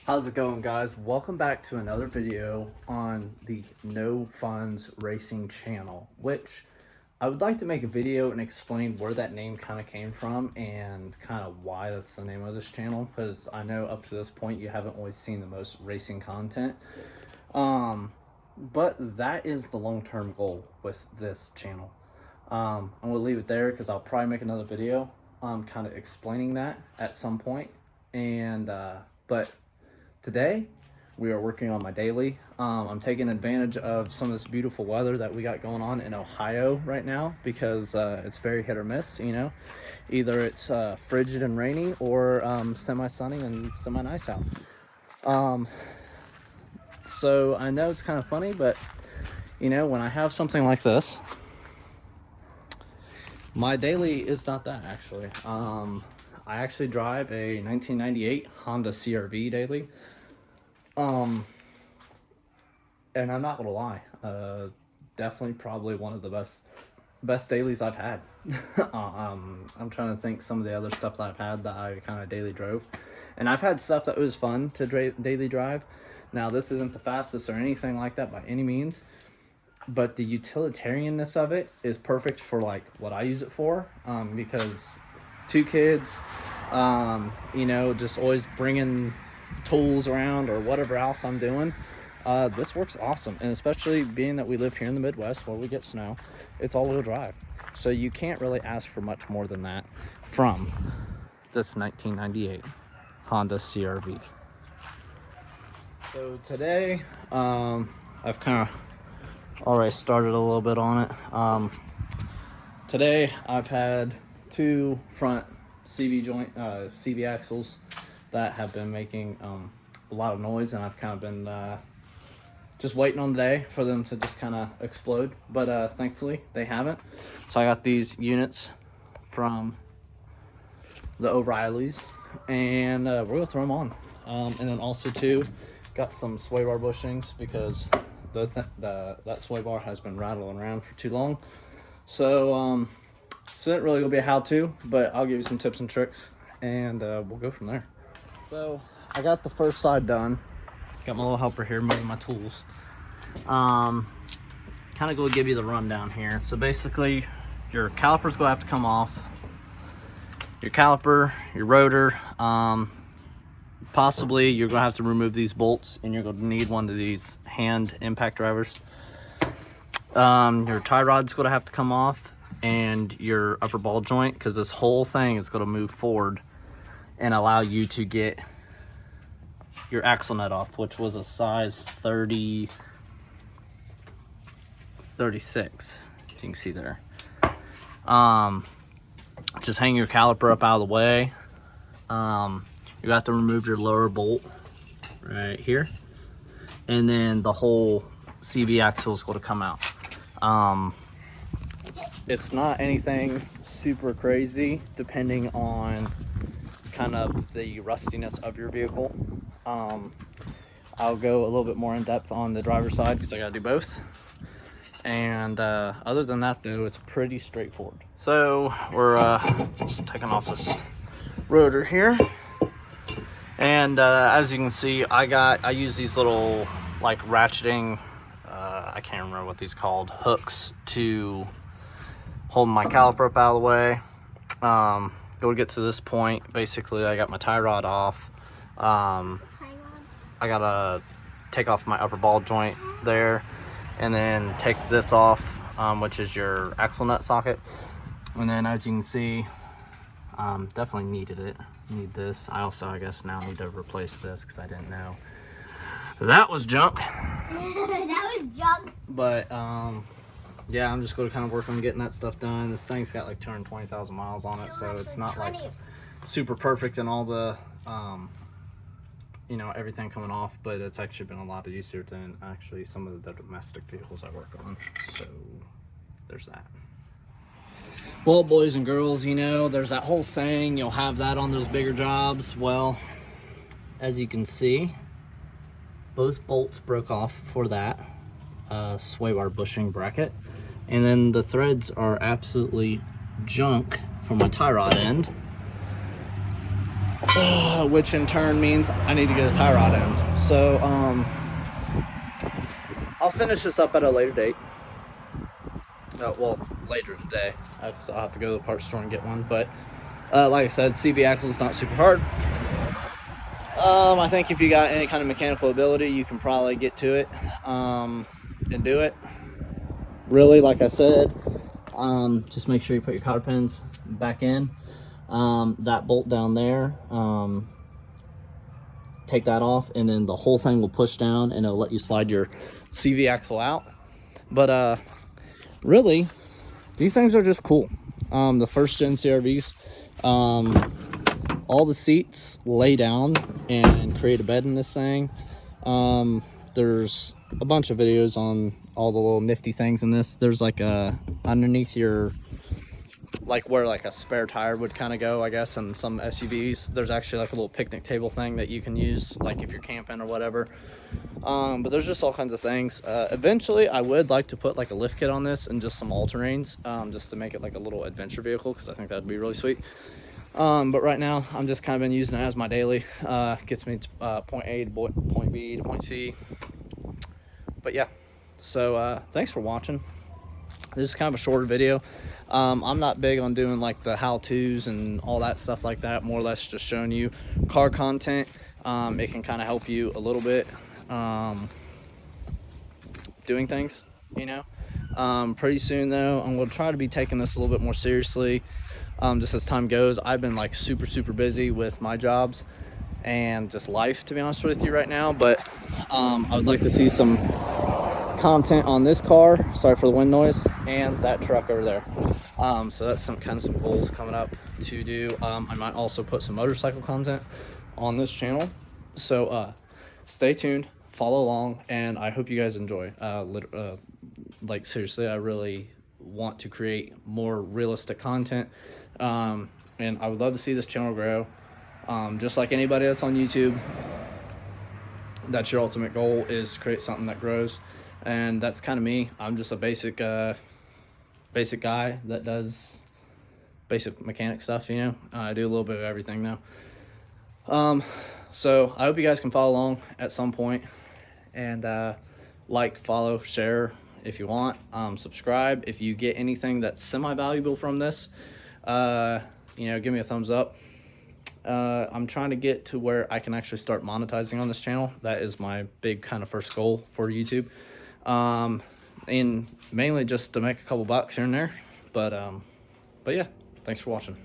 How's it going, guys? Welcome back to another video on the No Funds Racing channel, which I would like to make a video and explain where that name kind of came from and kind of why that's the name of this channel, because I know up to this point you haven't always seen the most racing content. But that is the long-term goal with this channel. I'm gonna leave it there because I'll probably make another video kind of explaining that at some point. And but today we are working on my daily. I'm taking advantage of some of this beautiful weather that we got going on in Ohio right now because it's very hit or miss, you know. Either it's frigid and rainy or semi-sunny and semi-nice out. So I know it's kind of funny, but you know, when I have something like this, my daily is not that actually. I actually drive a 1998 Honda CR-V daily. And I'm not gonna lie, definitely probably one of the best dailies I've had. I'm trying to think some of the other stuff that I've had that I kind of daily drove, and I've had stuff that was fun to daily drive. Now this isn't the fastest or anything like that by any means, but the utilitarianness of it is perfect for like what I use it for, because 2 kids, you know, just always bringing tools around or whatever else I'm doing. This works awesome, and especially being that we live here in the Midwest where we get snow, it's all-wheel drive, so you can't really ask for much more than that from this 1998 Honda CR-V. So today I've kind of already started a little bit on it. Today I've had 2 front CV axles that have been making a lot of noise, and I've kind of been just waiting on the day for them to just kind of explode, but thankfully they haven't. So I got these units from the O'Reillys, and we're gonna throw them on. And then also too, got some sway bar bushings because that sway bar has been rattling around for too long. So so that really gonna be a how-to, but I'll give you some tips and tricks, and we'll go from there. So I got the first side done. Got my little helper here moving my tools. Kind of go give you the rundown here. So basically, your caliper's gonna have to come off. Your caliper, your rotor, possibly you're gonna have to remove these bolts, and you're gonna need one of these hand impact drivers. Your tie rod's gonna have to come off, and your upper ball joint, because this whole thing is gonna move forward and allow you to get your axle nut off, which was a size 36, you can see there. Just hang your caliper up out of the way. You have to remove your lower bolt right here, and then the whole CV axle is going to come out. It's not anything super crazy depending on kind of the rustiness of your vehicle. I'll go a little bit more in depth on the driver's side because I gotta do both. And other than that though, it's pretty straightforward. So we're just taking off this rotor here, and as you can see, I use these little like ratcheting, I can't remember what these called, hooks to hold my caliper up out of the way. Go to get to this point, basically I got my tie rod off. I gotta take off my upper ball joint there, and then take this off, which is your axle nut socket. And then as you can see, definitely needed it. Need this. I also, I guess, now need to replace this because I didn't know that was junk. That was junk. But yeah, I'm just going to kind of work on getting that stuff done. This thing's got like 220,000 miles on it, so it's not like super perfect in all the you know, everything coming off, but it's actually been a lot easier than actually some of the domestic vehicles I work on. So there's that. Well, boys and girls, you know, there's that whole saying, you'll have that on those bigger jobs. Well, as you can see, both bolts broke off for that sway bar bushing bracket, and then the threads are absolutely junk from my tie rod end. which in turn means I need to get a tie rod end. So I'll finish this up at a later date. Well, later today. So I'll have to go to the parts store and get one. But like I said, CV axle is not super hard. I think if you got any kind of mechanical ability, you can probably get to it and do it. Really, like I said, just make sure you put your cotter pins back in. That bolt down there, take that off, and then the whole thing will push down and it'll let you slide your CV axle out. But really, these things are just cool. The first gen CRVs, all the seats lay down and create a bed in this thing. There's a bunch of videos on all the little nifty things in this. There's like underneath your, like where like a spare tire would kind of go, I guess, in some SUVs, there's actually like a little picnic table thing that you can use, like if you're camping or whatever. But there's just all kinds of things. Eventually I would like to put like a lift kit on this and just some all-terrains, just to make it like a little adventure vehicle, because I think that'd be really sweet. But right now I'm just kind of been using it as my daily. Gets me to point A to point B to point C. But yeah, so thanks for watching. This is kind of a shorter video. I'm not big on doing like the how-tos and all that stuff like that. More or less just showing you car content. It can kind of help you a little bit doing things, you know. Pretty soon though, I'm going to try to be taking this a little bit more seriously. Just as time goes. I've been like super busy with my jobs and just life, to be honest with you, right now. But I would like to see some content on this car, sorry for the wind noise, and that truck over there. So that's some goals coming up to do. I might also put some motorcycle content on this channel, so stay tuned, follow along, and I hope you guys enjoy. Like seriously, I really want to create more realistic content, and I would love to see this channel grow. Just like anybody that's on YouTube, that's your ultimate goal, is to create something that grows. And that's kind of me. I'm just a basic guy that does basic mechanic stuff, you know. I do a little bit of everything now. So I hope you guys can follow along at some point, and like, follow, share if you want. Subscribe if you get anything that's semi-valuable from this. You know, give me a thumbs up. I'm trying to get to where I can actually start monetizing on this channel. That is my big kind of first goal for YouTube. And mainly just to make a couple bucks here and there. But yeah, thanks for watching.